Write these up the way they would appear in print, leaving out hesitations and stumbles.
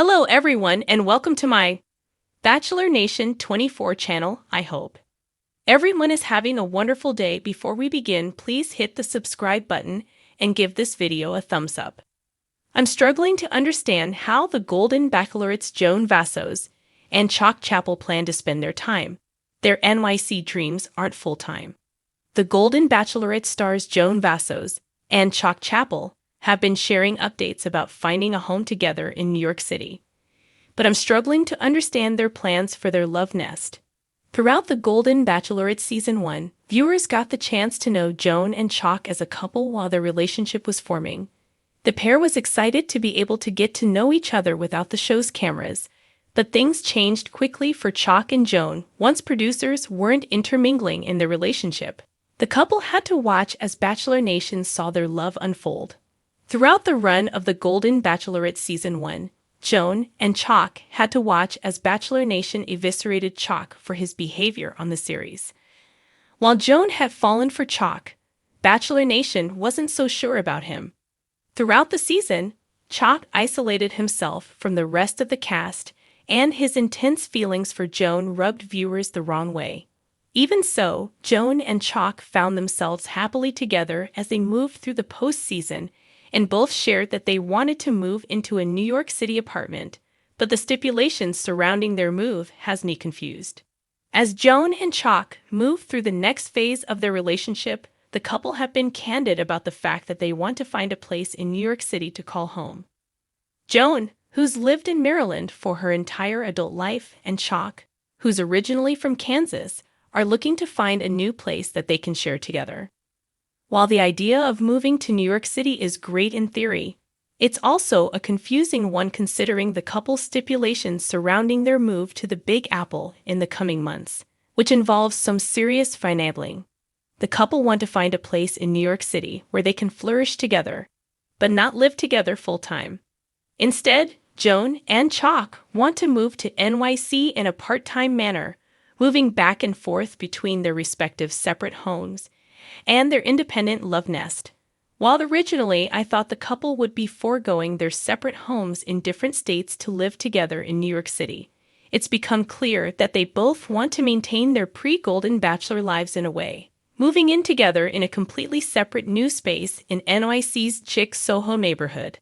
Hello everyone and welcome to my Bachelor Nation 24 channel, I hope. Everyone is having a wonderful day. Before we begin, please hit the subscribe button and give this video a thumbs up. I'm struggling to understand how the Golden Bachelorettes Joan Vassos and Chock plan to spend their time. Their NYC dreams aren't full-time. The Golden Bachelorette stars Joan Vassos and Chock have been sharing updates about finding a home together in New York City. But I'm struggling to understand their plans for their love nest. Throughout the Golden Bachelorette Season 1, viewers got the chance to know Joan and Chock as a couple while their relationship was forming. The pair was excited to be able to get to know each other without the show's cameras, but things changed quickly for Chock and Joan once producers weren't intermingling in their relationship. The couple had to watch as Bachelor Nation saw their love unfold. Throughout the run of the Golden Bachelorette Season 1, Joan and Chock had to watch as Bachelor Nation eviscerated Chock for his behavior on the series. While Joan had fallen for Chock, Bachelor Nation wasn't so sure about him. Throughout the season, Chock isolated himself from the rest of the cast, and his intense feelings for Joan rubbed viewers the wrong way. Even so, Joan and Chock found themselves happily together as they moved through the postseason, and both shared that they wanted to move into a New York City apartment, but the stipulations surrounding their move has me confused. As Joan and Chock move through the next phase of their relationship, the couple have been candid about the fact that they want to find a place in New York City to call home. Joan, who's lived in Maryland for her entire adult life, and Chock, who's originally from Kansas, are looking to find a new place that they can share together. While the idea of moving to New York City is great in theory, it's also a confusing one considering the couple's stipulations surrounding their move to the Big Apple in the coming months, which involves some serious finagling. The couple want to find a place in New York City where they can flourish together, but not live together full-time. Instead, Joan and Chock want to move to NYC in a part-time manner, moving back and forth between their respective separate homes and their independent love nest. While originally I thought the couple would be foregoing their separate homes in different states to live together in New York City, it's become clear that they both want to maintain their pre-Golden Bachelor lives in a way, moving in together in a completely separate new space in NYC's chic Soho neighborhood.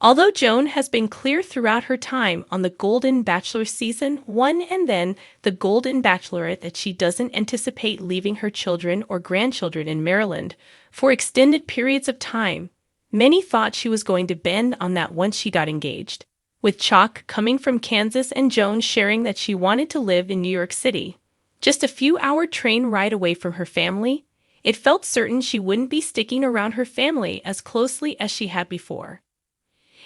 Although Joan has been clear throughout her time on the Golden Bachelor Season 1 and then the Golden Bachelorette that she doesn't anticipate leaving her children or grandchildren in Maryland for extended periods of time, many thought she was going to bend on that once she got engaged. With Chock coming from Kansas and Joan sharing that she wanted to live in New York City, just a few-hour train ride away from her family, it felt certain she wouldn't be sticking around her family as closely as she had before.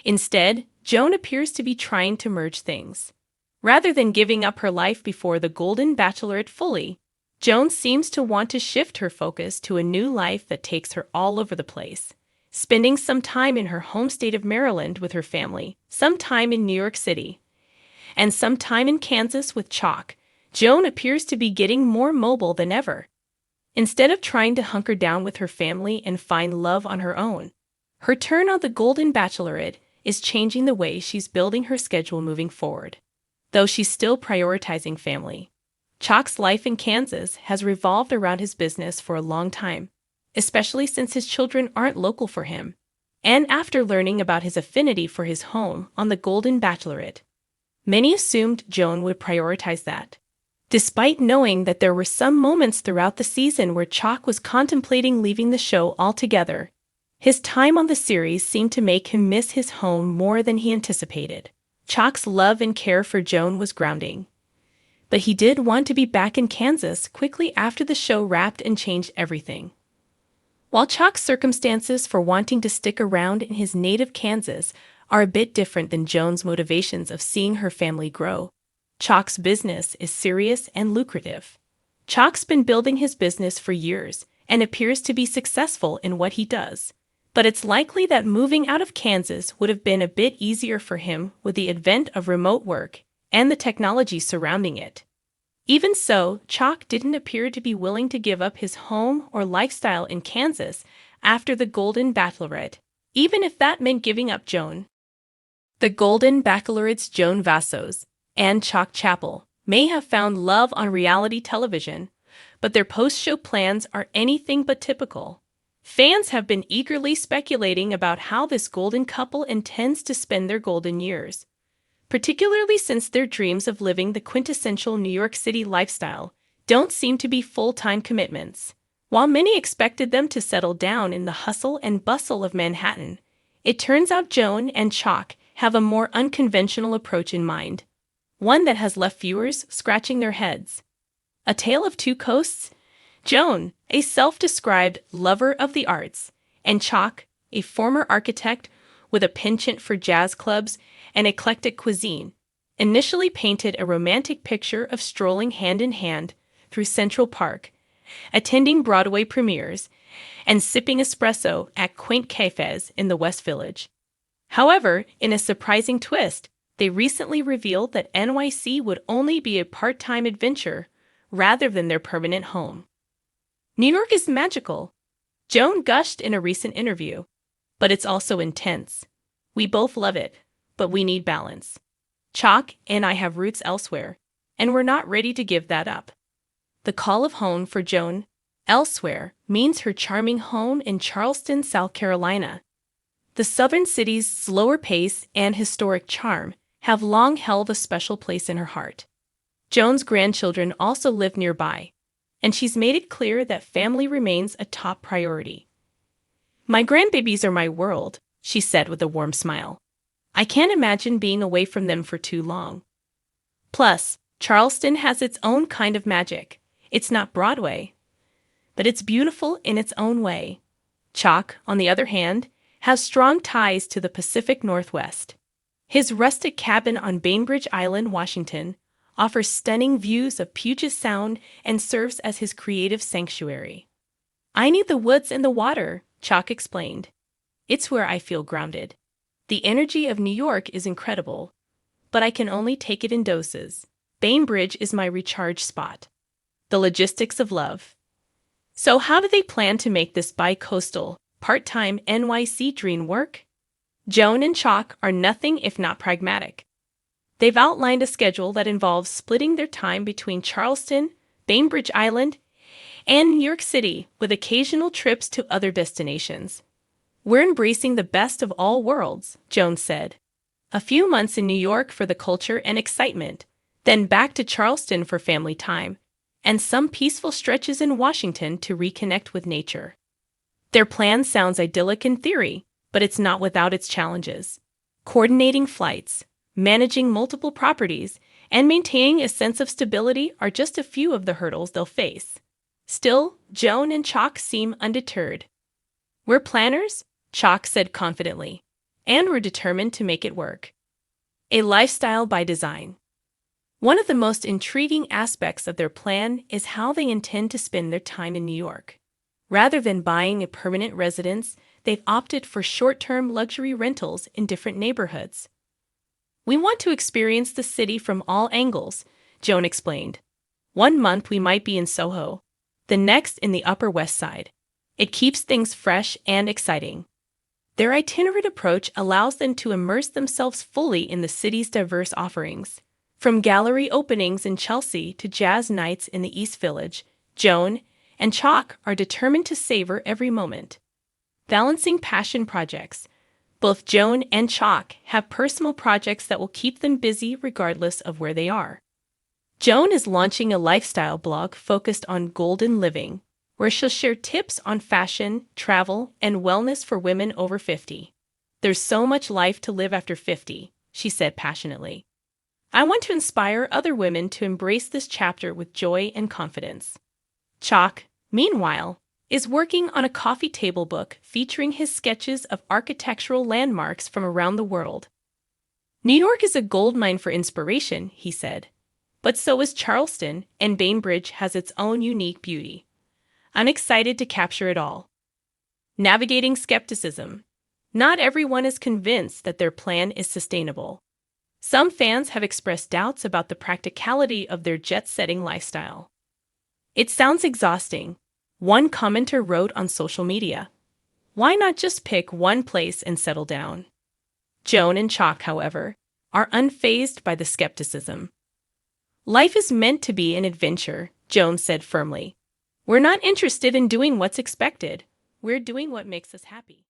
Instead, Joan appears to be trying to merge things. Rather than giving up her life before the Golden Bachelorette fully, Joan seems to want to shift her focus to a new life that takes her all over the place, spending some time in her home state of Maryland with her family, some time in New York City, and some time in Kansas with Chock. Joan appears to be getting more mobile than ever. Instead of trying to hunker down with her family and find love on her own, her turn on the Golden Bachelorette is changing the way she's building her schedule moving forward. Though she's still prioritizing family, Chock's life in Kansas has revolved around his business for a long time, especially since his children aren't local for him. And after learning about his affinity for his home on the Golden Bachelorette, many assumed Joan would prioritize that. Despite knowing that there were some moments throughout the season where Chock was contemplating leaving the show altogether, his time on the series seemed to make him miss his home more than he anticipated. Chock's love and care for Joan was grounding, but he did want to be back in Kansas quickly after the show wrapped and changed everything. While Chock's circumstances for wanting to stick around in his native Kansas are a bit different than Joan's motivations of seeing her family grow, Chock's business is serious and lucrative. Chock's been building his business for years and appears to be successful in what he does. But it's likely that moving out of Kansas would have been a bit easier for him with the advent of remote work and the technology surrounding it. Even so, Chock didn't appear to be willing to give up his home or lifestyle in Kansas after the Golden Bachelorette, even if that meant giving up Joan. The Golden Bachelorette's Joan Vassos and Chock Chapel may have found love on reality television, but their post-show plans are anything but typical. Fans have been eagerly speculating about how this golden couple intends to spend their golden years, particularly since their dreams of living the quintessential New York City lifestyle don't seem to be full-time commitments. While many expected them to settle down in the hustle and bustle of Manhattan, it turns out Joan and Chock have a more unconventional approach in mind, one that has left viewers scratching their heads. A Tale of Two Coasts? Joan, a self-described lover of the arts, and Chock, a former architect with a penchant for jazz clubs and eclectic cuisine, initially painted a romantic picture of strolling hand-in-hand through Central Park, attending Broadway premieres, and sipping espresso at quaint cafes in the West Village. However, in a surprising twist, they recently revealed that NYC would only be a part-time adventure rather than their permanent home. New York is magical, Joan gushed in a recent interview, but it's also intense. We both love it, but we need balance. Chock and I have roots elsewhere, and we're not ready to give that up. The call of home for Joan elsewhere means her charming home in Charleston, South Carolina. The southern city's slower pace and historic charm have long held a special place in her heart. Joan's grandchildren also live nearby, and she's made it clear that family remains a top priority. "My grandbabies are my world," she said with a warm smile. "I can't imagine being away from them for too long. Plus, Charleston has its own kind of magic. It's not Broadway, but it's beautiful in its own way." Chock, on the other hand, has strong ties to the Pacific Northwest. His rustic cabin on Bainbridge Island, Washington, offers stunning views of Puget Sound and serves as his creative sanctuary. "I need the woods and the water," Chock explained. "It's where I feel grounded. The energy of New York is incredible, but I can only take it in doses. Bainbridge is my recharge spot." The logistics of love. So how do they plan to make this bi-coastal, part-time NYC dream work? Joan and Chock are nothing if not pragmatic. They've outlined a schedule that involves splitting their time between Charleston, Bainbridge Island, and New York City, with occasional trips to other destinations. "We're embracing the best of all worlds," Joan said. "A few months in New York for the culture and excitement, then back to Charleston for family time, and some peaceful stretches in Washington to reconnect with nature." Their plan sounds idyllic in theory, but it's not without its challenges. Coordinating flights, managing multiple properties, and maintaining a sense of stability are just a few of the hurdles they'll face. Still, Joan and Chock seem undeterred. "We're planners," Chock said confidently, "and we're determined to make it work." A lifestyle by design. One of the most intriguing aspects of their plan is how they intend to spend their time in New York. Rather than buying a permanent residence, they've opted for short-term luxury rentals in different neighborhoods. "We want to experience the city from all angles," Joan explained. "One month we might be in Soho, the next in the Upper West Side. It keeps things fresh and exciting." Their itinerant approach allows them to immerse themselves fully in the city's diverse offerings. From gallery openings in Chelsea to jazz nights in the East Village, Joan and Chock are determined to savor every moment. Balancing passion projects. Both Joan and Chock have personal projects that will keep them busy regardless of where they are. Joan is launching a lifestyle blog focused on golden living, where she'll share tips on fashion, travel, and wellness for women over 50. "There's so much life to live after 50, she said passionately. "I want to inspire other women to embrace this chapter with joy and confidence." Chock, meanwhile, is working on a coffee table book featuring his sketches of architectural landmarks from around the world. "New York is a goldmine for inspiration," he said. "But so is Charleston, and Bainbridge has its own unique beauty. I'm excited to capture it all." Navigating skepticism. Not everyone is convinced that their plan is sustainable. Some fans have expressed doubts about the practicality of their jet-setting lifestyle. "It sounds exhausting," one commenter wrote on social media. "Why not just pick one place and settle down?" Joan and Chock, however, are unfazed by the skepticism. Life is meant to be an adventure, Joan said firmly. We're not interested in doing what's expected. We're doing what makes us happy.